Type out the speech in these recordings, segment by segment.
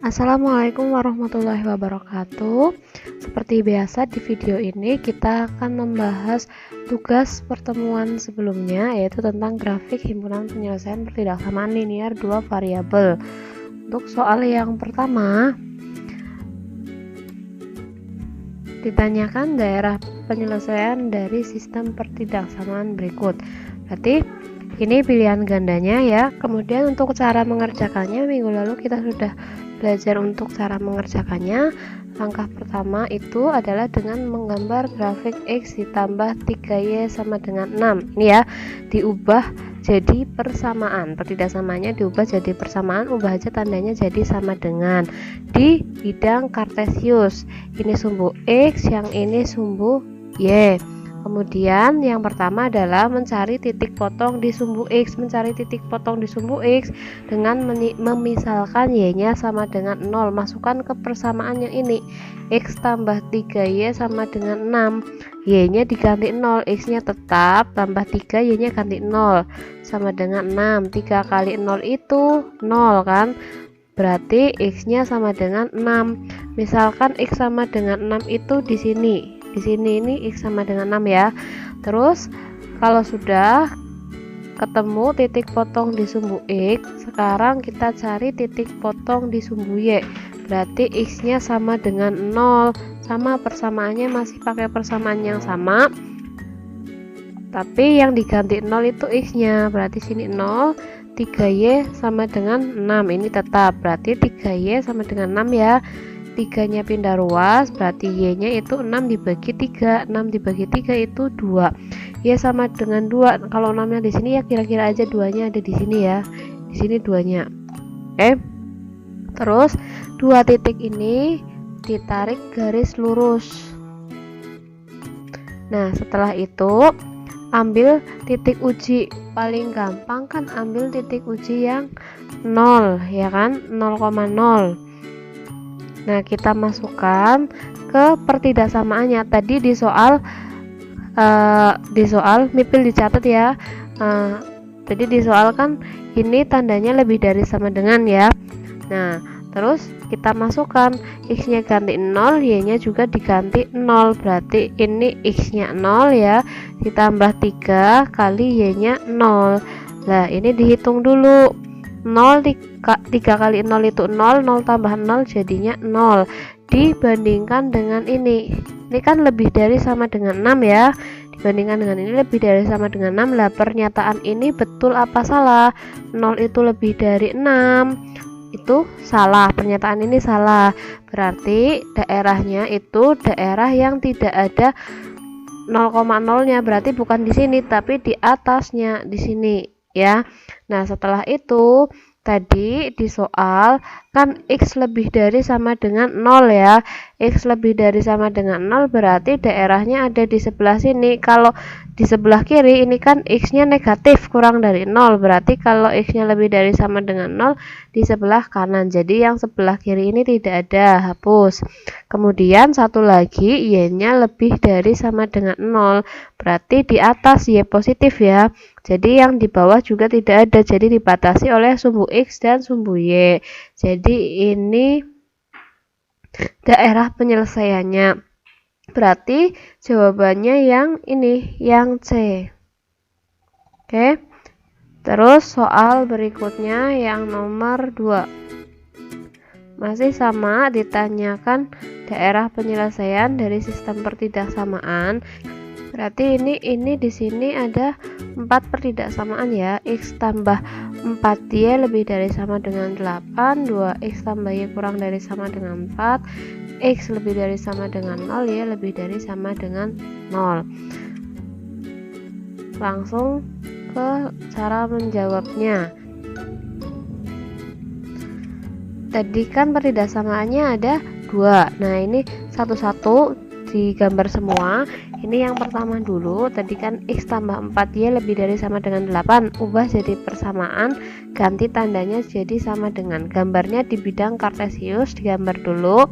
Assalamualaikum warahmatullahi wabarakatuh. Seperti biasa di video ini kita akan membahas tugas pertemuan sebelumnya, yaitu tentang grafik himpunan penyelesaian pertidaksamaan linier dua variabel. Untuk soal yang pertama, ditanyakan daerah penyelesaian dari sistem pertidaksamaan berikut. Berarti ini pilihan gandanya ya. Kemudian untuk cara mengerjakannya, minggu lalu kita sudah belajar untuk cara mengerjakannya. Langkah pertama itu adalah dengan menggambar grafik X ditambah 3Y sama dengan 6. Ini ya, diubah jadi persamaan. Pertidaksamaannya diubah jadi persamaan, ubah aja tandanya jadi sama dengan. Di bidang kartesius, ini sumbu X, yang ini sumbu Y. Kemudian yang pertama adalah mencari titik potong di sumbu X. Mencari titik potong di sumbu X dengan memisalkan Y-nya sama dengan 0. Masukkan ke persamaan yang ini. X tambah 3Y sama dengan 6. Y-nya diganti 0. X-nya tetap, tambah 3, Y-nya ganti 0. Sama dengan 6. 3 kali 0 itu 0 kan? Berarti X-nya sama dengan 6. Misalkan X sama dengan 6 itu di sini. Di sini ini X sama dengan 6 ya. Terus kalau sudah ketemu titik potong di sumbu X, sekarang kita cari titik potong di sumbu Y. Berarti X-nya sama dengan 0. Sama, persamaannya masih pakai persamaan yang sama, tapi yang diganti 0 itu X-nya. Berarti sini 0, 3Y sama dengan 6. Ini tetap, berarti 3Y sama dengan 6 ya. 3-nya pindah ruas, berarti Y-nya itu 6 dibagi 3. 6 dibagi 3 itu 2. Y sama dengan 2. Kalau 6-nya di sini ya kira-kira aja 2-nya ada di sini ya. Di sini 2-nya. Oke. Terus 2 titik ini ditarik garis lurus. Nah, setelah itu ambil titik uji. Paling gampang kan ambil titik uji yang 0 ya kan, 0,0. Nah, kita masukkan ke pertidaksamaannya. Tadi di soal mipil dicatat ya. Tadi di soal kan ini tandanya lebih dari sama dengan ya. Nah, terus kita masukkan X-nya ganti 0, Y-nya juga diganti 0. Berarti ini X-nya 0 ya, ditambah 3 kali Y-nya 0. Nah, ini dihitung dulu. 0 3 kali 0 itu 0, 0 tambah 0 jadinya 0. Dibandingkan dengan ini kan lebih dari sama dengan 6 ya. Dibandingkan dengan ini lebih dari sama dengan 6. Lah, pernyataan ini betul apa salah? 0 itu lebih dari 6. Itu salah, pernyataan ini salah. Berarti daerahnya itu daerah yang tidak ada 0,0-nya. Berarti bukan di sini tapi di atasnya, di sini ya. Nah, setelah itu tadi di soal kan X lebih dari sama dengan 0 ya. X lebih dari sama dengan 0 berarti daerahnya ada di sebelah sini. Kalau di sebelah kiri ini kan X-nya negatif, kurang dari 0. Berarti kalau X-nya lebih dari sama dengan 0 di sebelah kanan. Jadi yang sebelah kiri ini tidak ada, hapus. Kemudian satu lagi, Y-nya lebih dari sama dengan 0. Berarti di atas Y positif ya. Jadi yang di bawah juga tidak ada, jadi dibatasi oleh sumbu X dan sumbu Y. Jadi ini daerah penyelesaiannya. Berarti jawabannya yang ini, yang C. Oke. Terus soal berikutnya yang nomor 2. Masih sama, ditanyakan daerah penyelesaian dari sistem pertidaksamaan. Berarti ini di sini ada 4 pertidaksamaan ya. X tambah 4Y lebih dari sama dengan 8, 2X tambah Y kurang dari sama dengan 4, X lebih dari sama dengan 0, Y lebih dari sama dengan 0. Langsung ke cara menjawabnya. Tadi kan pertidaksamaannya ada 2. Nah, ini satu-satu digambar semua. Ini yang pertama dulu, tadi kan X tambah 4Y lebih dari sama dengan 8, ubah jadi persamaan, ganti tandanya jadi sama dengan. Gambarnya di bidang kartesius, digambar dulu.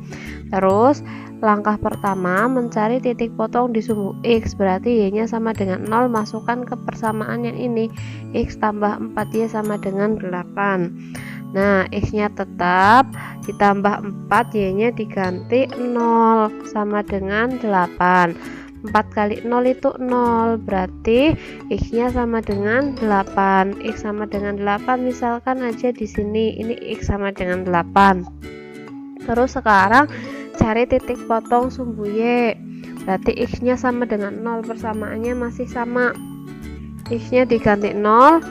Terus langkah pertama mencari titik potong di sumbu X, berarti Y-nya sama dengan 0, masukkan ke persamaan yang ini. X tambah 4Y sama dengan 8. Nah, X-nya tetap, ditambah 4, Y-nya diganti 0, sama dengan 8. 4 kali 0 itu 0, berarti X-nya sama dengan 8. X sama dengan 8, misalkan aja di sini, ini X sama dengan 8. Terus sekarang cari titik potong sumbu Y, berarti X-nya sama dengan 0, persamaannya masih sama. X-nya diganti 0,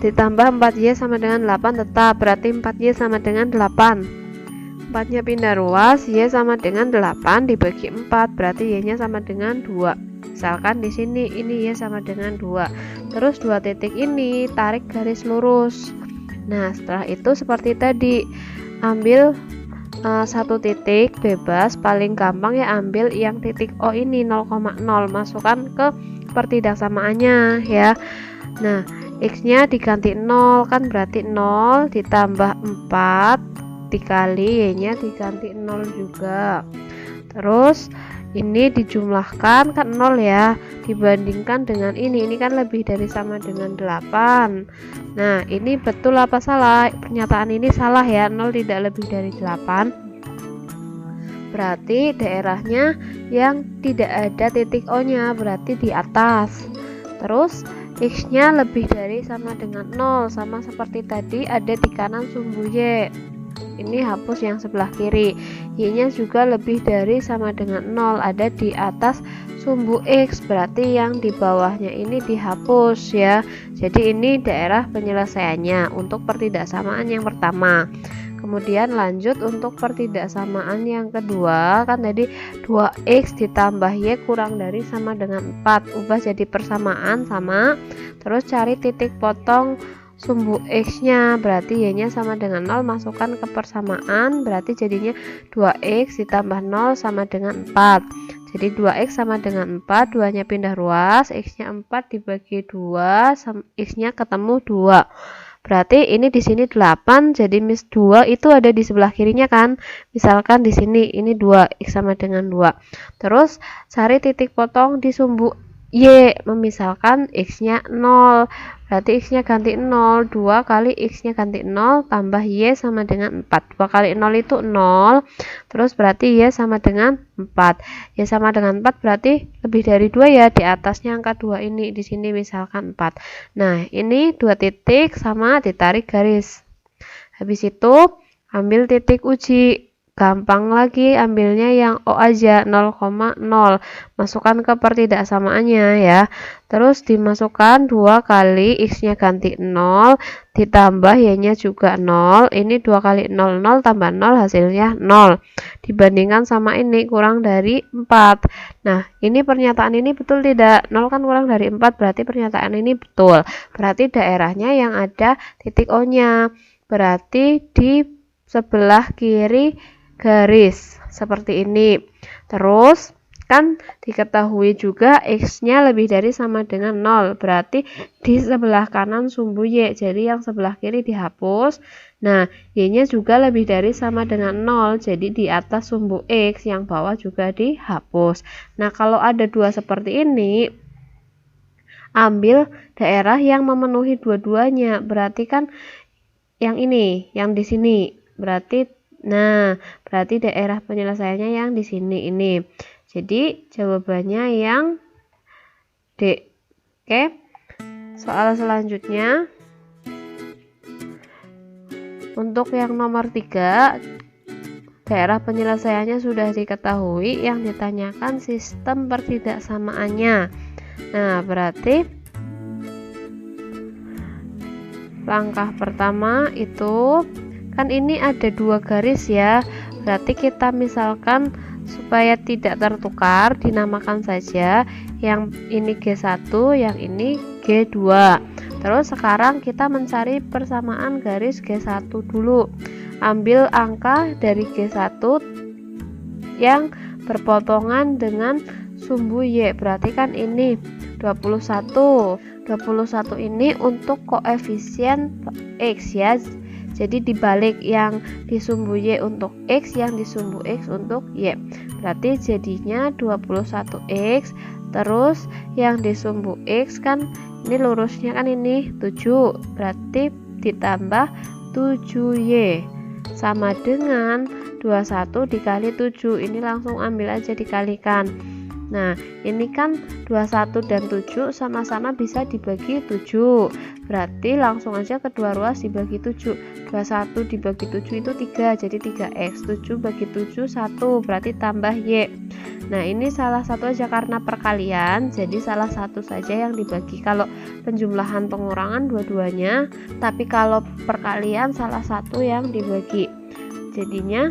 ditambah 4Y sama dengan 8 tetap, berarti 4Y sama dengan 8. 4-nya pindah ruas, Y sama dengan 8 dibagi 4, berarti Y-nya sama dengan 2. Misalkan di sini ini Y sama dengan 2. Terus dua titik ini tarik garis lurus. Nah, setelah itu seperti tadi, ambil satu titik bebas, paling gampang ya ambil yang titik O ini 0,0, masukkan ke pertidaksamaannya ya. Nah, X-nya diganti 0, kan berarti 0 ditambah 4 dikali Y-nya diganti 0 juga. Terus ini dijumlahkan kan 0 ya, dibandingkan dengan ini kan lebih dari sama dengan 8. Nah, ini betul apa salah? Pernyataan ini salah ya, 0 tidak lebih dari 8. Berarti daerahnya yang tidak ada titik O-nya, berarti di atas. Terus X-nya lebih dari sama dengan 0, sama seperti tadi ada di kanan sumbu Y. Ini hapus yang sebelah kiri. Y-nya juga lebih dari sama dengan 0, ada di atas sumbu X, berarti yang di bawahnya ini dihapus ya. Jadi ini daerah penyelesaiannya untuk pertidaksamaan yang pertama. Kemudian lanjut untuk pertidaksamaan yang kedua, kan tadi 2X ditambah Y kurang dari sama dengan 4, ubah jadi persamaan sama, terus cari titik potong sumbu X-nya, berarti Y-nya sama dengan 0, masukkan ke persamaan, berarti jadinya 2X ditambah 0 sama dengan 4. Jadi 2X sama dengan 4, 2-nya pindah ruas, X-nya 4 dibagi 2, X-nya ketemu 2. Berarti ini di sini 8, jadi 2 itu ada di sebelah kirinya kan. Misalkan di sini ini 2, X sama dengan 2. Terus cari titik potong di sumbu Y, memisalkan X-nya 0. Berarti X-nya ganti 0, 2 kali X-nya ganti 0 tambah Y sama dengan 4. 2 kali 0 itu 0. Terus berarti Y sama dengan 4. Y sama dengan 4 berarti lebih dari 2 ya, di atasnya angka 2 ini, di sini misalkan 4. Nah, ini dua titik sama ditarik garis. Habis itu ambil titik uji. Gampang lagi, ambilnya yang O aja, 0,0, masukkan ke pertidaksamaannya ya. Terus dimasukkan 2 kali X-nya ganti 0 ditambah Y-nya juga 0. Ini 2 kali 0, 0 tambah 0 hasilnya 0, dibandingkan sama ini kurang dari 4. Nah, ini pernyataan ini betul tidak? 0 kan kurang dari 4, berarti pernyataan ini betul. Berarti daerahnya yang ada titik O-nya, berarti di sebelah kiri garis seperti ini. Terus kan diketahui juga X-nya lebih dari sama dengan 0, berarti di sebelah kanan sumbu Y, jadi yang sebelah kiri dihapus. Nah, Y-nya juga lebih dari sama dengan 0, jadi di atas sumbu X, yang bawah juga dihapus. Nah, kalau ada dua seperti ini, ambil daerah yang memenuhi dua-duanya, berarti kan yang ini, yang di sini, berarti berarti daerah penyelesaiannya yang di sini ini. Jadi jawabannya yang D. Oke. Soal selanjutnya untuk yang nomor 3, daerah penyelesaiannya sudah diketahui, yang ditanyakan sistem pertidaksamaannya. Nah, berarti langkah pertama itu kan ini ada dua garis ya, berarti kita misalkan supaya tidak tertukar dinamakan saja yang ini G1, yang ini G2. Terus sekarang kita mencari persamaan garis G1 dulu. Ambil angka dari G1 yang berpotongan dengan sumbu Y, berarti kan ini 21. 21 ini untuk koefisien X ya. Jadi dibalik, yang di sumbu Y untuk X, yang di sumbu X untuk Y. Berarti jadinya 21X. Terus yang di sumbu X kan ini lurusnya kan ini 7. Berarti ditambah 7Y sama dengan 21 dikali 7. Ini langsung ambil aja dikalikan. Nah, ini kan 21 dan 7 sama-sama bisa dibagi 7. Berarti langsung aja kedua ruas dibagi 7. 21 dibagi 7 itu 3, jadi 3x. 7 bagi 7 1, berarti tambah y. Nah, ini salah satu aja karena perkalian, jadi salah satu saja yang dibagi. Kalau penjumlahan pengurangan dua-duanya, tapi kalau perkalian salah satu yang dibagi. Jadinya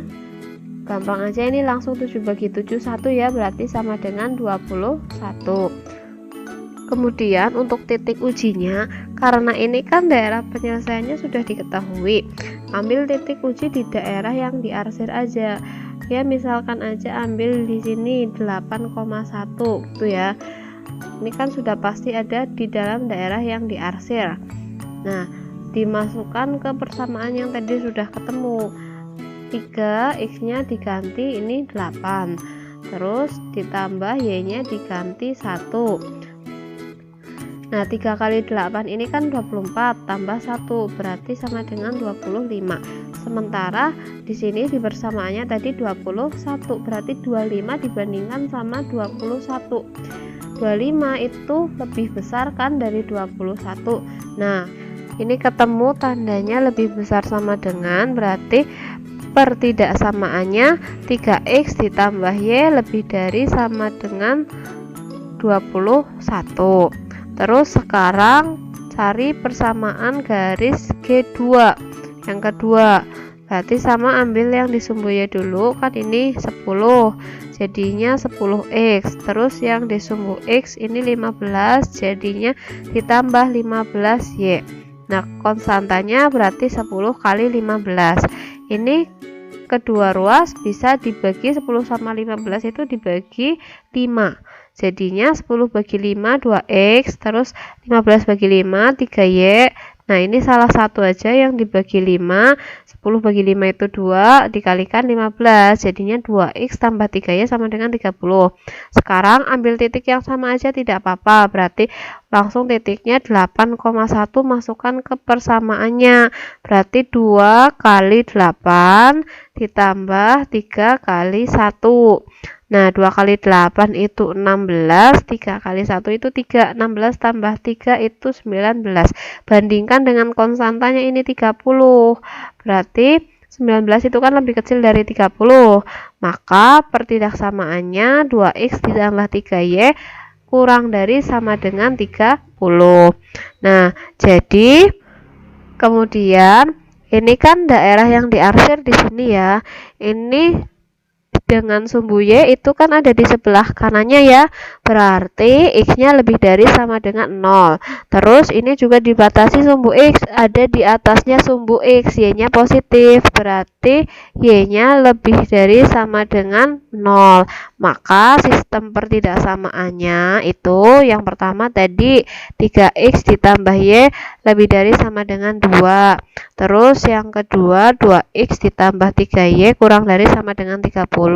gampang aja, ini langsung 7 bagi 7 1 ya, berarti sama dengan 21. Kemudian untuk titik ujinya, karena ini kan daerah penyelesaiannya sudah diketahui, ambil titik uji di daerah yang diarsir aja. Ya, misalkan aja ambil di sini 8,1 gitu ya. Ini kan sudah pasti ada di dalam daerah yang diarsir. Nah, dimasukkan ke persamaan yang tadi sudah ketemu. 3 x nya diganti ini 8, terus ditambah y nya diganti 1. Nah, 3 kali 8 ini kan 24 tambah 1 berarti sama dengan 25. Sementara di sini di persamaannya tadi 21, berarti 25 dibandingkan sama 21. 25 itu lebih besar kan dari 21. Nah, ini ketemu tandanya lebih besar sama dengan, berarti pertidaksamaannya 3x ditambah y lebih dari sama dengan 21. Terus sekarang cari persamaan garis G2 yang kedua. Berarti sama ambil yang di sumbu y dulu, kan ini 10, jadinya 10x. Terus yang di sumbu x ini 15, jadinya ditambah 15y. Nah, konstantanya berarti 10 kali 15. Ini kedua ruas bisa dibagi 10 sama 15 itu dibagi 5. Jadinya 10 bagi 5 2x, terus 15 bagi 5 3y. Nah, ini salah satu aja yang dibagi 5. 10 bagi 5 itu 2 dikalikan 15, jadinya 2x tambah 3y sama dengan 30. Sekarang ambil titik yang sama aja tidak apa-apa, berarti langsung titiknya 8,1 masukkan ke persamaannya, berarti 2 kali 8 ditambah 3 kali 1. Nah, 2 kali 8 itu 16, 3 kali 1 itu 3, 16 tambah 3 itu 19. Bandingkan dengan konstantanya ini 30, berarti 19 itu kan lebih kecil dari 30. Maka pertidaksamaannya 2x ditambah 3y kurang dari sama dengan 30. Nah, jadi kemudian ini kan daerah yang diarsir di sini ya. Ini dengan sumbu y itu kan ada di sebelah kanannya ya, berarti x nya lebih dari sama dengan 0. Terus ini juga dibatasi sumbu x, ada di atasnya sumbu x, y nya positif, berarti y nya lebih dari sama dengan 0. Maka sistem pertidaksamaannya itu yang pertama tadi 3x ditambah y lebih dari sama dengan 2. Terus yang kedua 2x ditambah 3y kurang dari sama dengan 30.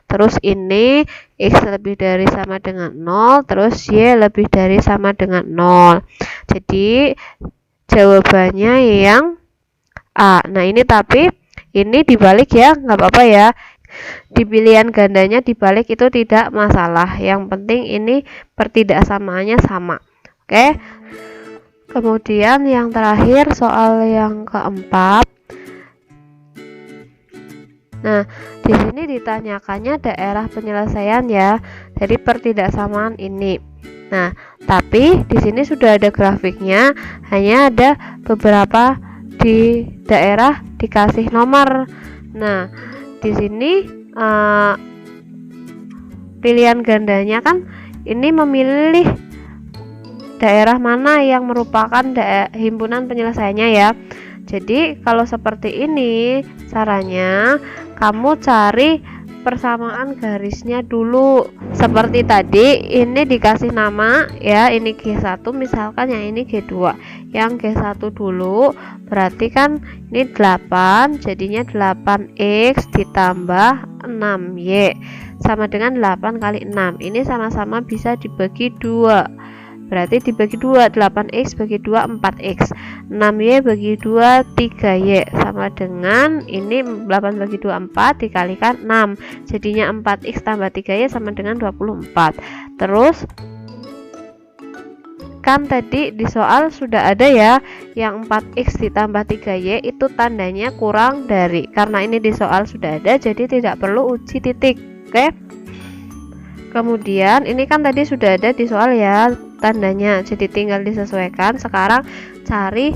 Terus ini x lebih dari sama dengan 0, terus y lebih dari sama dengan 0. Jadi jawabannya yang A. Nah, ini tapi ini dibalik ya, nggak apa-apa ya. Di pilihan gandanya dibalik itu tidak masalah. Yang penting ini pertidaksamaannya sama. Oke. Kemudian yang terakhir soal yang keempat. Nah, di sini ditanyakannya daerah penyelesaian ya dari pertidaksamaan ini. Nah, tapi di sini sudah ada grafiknya, hanya ada beberapa di daerah dikasih nomor. Nah, di sini pilihan gandanya kan ini memilih daerah mana yang merupakan himpunan penyelesaiannya ya. Jadi kalau seperti ini caranya, kamu cari persamaan garisnya dulu. Seperti tadi ini dikasih nama ya, ini G1 misalkan, yang ini G2. Yang G1 dulu berarti kan ini 8, jadinya 8x ditambah 6y sama dengan 8 kali 6. Ini sama-sama bisa dibagi 2. berarti dibagi 2, 8x bagi 2 4x, 6y bagi 2 3y, sama dengan ini 8 bagi 2 4 dikalikan 6, jadinya 4x tambah 3y sama dengan 24. Terus kan tadi di soal sudah ada ya yang 4x ditambah 3y itu tandanya kurang dari, karena ini di soal sudah ada jadi tidak perlu uji titik. Oke, kemudian ini kan tadi sudah ada di soal ya tandanya, jadi tinggal disesuaikan. Sekarang cari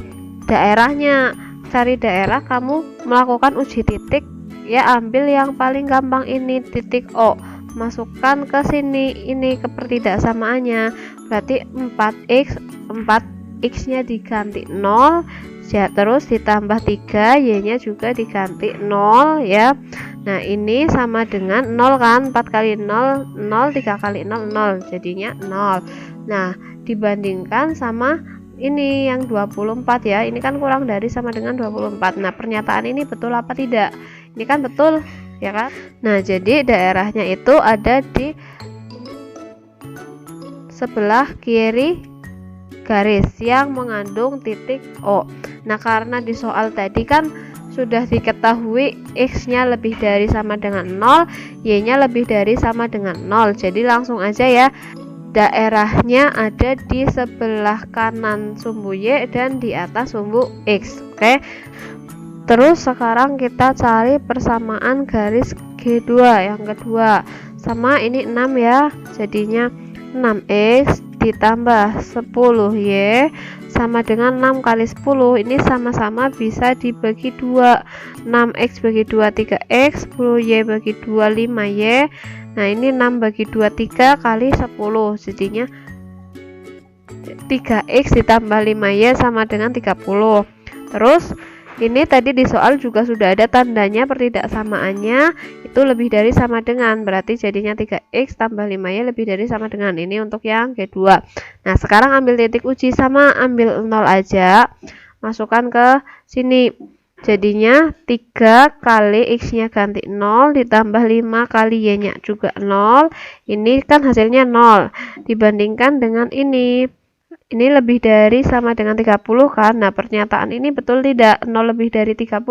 daerahnya, cari daerah, kamu melakukan uji titik ya, ambil yang paling gampang ini, titik O, masukkan ke sini, ini ke pertidaksamaannya, berarti 4x nya diganti 0 ya, terus ditambah 3 y nya juga diganti 0 ya. Nah ini sama dengan 0 kan, 4 kali 0 0, 3 kali 0 0, jadinya 0. Nah dibandingkan sama ini yang 24 ya, ini kan kurang dari sama dengan 24. Nah pernyataan ini betul apa tidak? Ini kan betul ya kan. Nah jadi daerahnya itu ada di sebelah kiri garis yang mengandung titik O. Nah karena di soal tadi kan sudah diketahui x nya lebih dari sama dengan 0, y nya lebih dari sama dengan 0, jadi langsung aja ya, daerahnya ada di sebelah kanan sumbu y dan di atas sumbu x. Oke, terus sekarang kita cari persamaan garis G2 yang kedua, sama ini 6 ya, jadinya 6x ditambah 10y sama dengan 6 kali 10, ini sama-sama bisa dibagi 2, 6x bagi 2 3x, 10y bagi 2 5y. Nah ini 6 bagi 2 3 kali 10, jadinya 3x ditambah 5y sama dengan 30. Terus ini tadi di soal juga sudah ada tandanya pertidaksamaannya itu lebih dari sama dengan, berarti jadinya 3x tambah 5y lebih dari sama dengan, ini untuk yang G2. Nah sekarang ambil titik uji, sama ambil 0 aja, masukkan ke sini, jadinya 3 kali x nya ganti 0 ditambah 5 kali y nya juga 0, ini kan hasilnya 0, dibandingkan dengan ini lebih dari sama dengan 30 kan. Nah pernyataan ini betul tidak 0 lebih dari 30,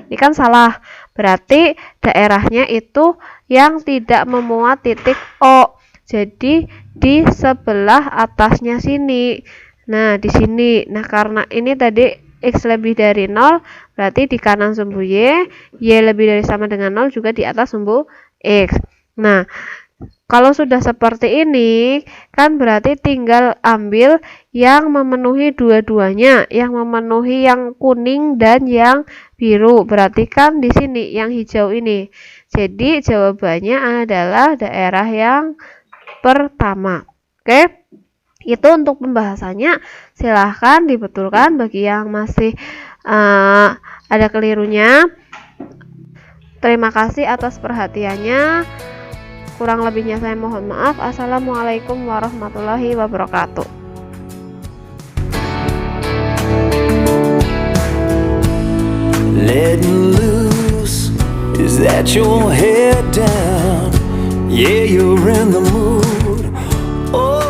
ini kan salah, berarti daerahnya itu yang tidak memuat titik O, jadi di sebelah atasnya sini. Nah di sini, nah karena ini tadi x lebih dari 0, berarti di kanan sumbu y lebih dari sama dengan 0 juga di atas sumbu x. Nah kalau sudah seperti ini kan berarti tinggal ambil yang memenuhi dua-duanya, yang memenuhi yang kuning dan yang biru, berarti kan di sini yang hijau ini. Jadi jawabannya adalah daerah yang pertama. Oke, itu untuk pembahasannya, silahkan dibetulkan bagi yang masih ada kelirunya. Terima kasih atas perhatiannya. Kurang lebihnya saya mohon maaf. Assalamualaikum warahmatullahi wabarakatuh. Letting loose, is that your head down? Yeah, you're in the mood. Oh.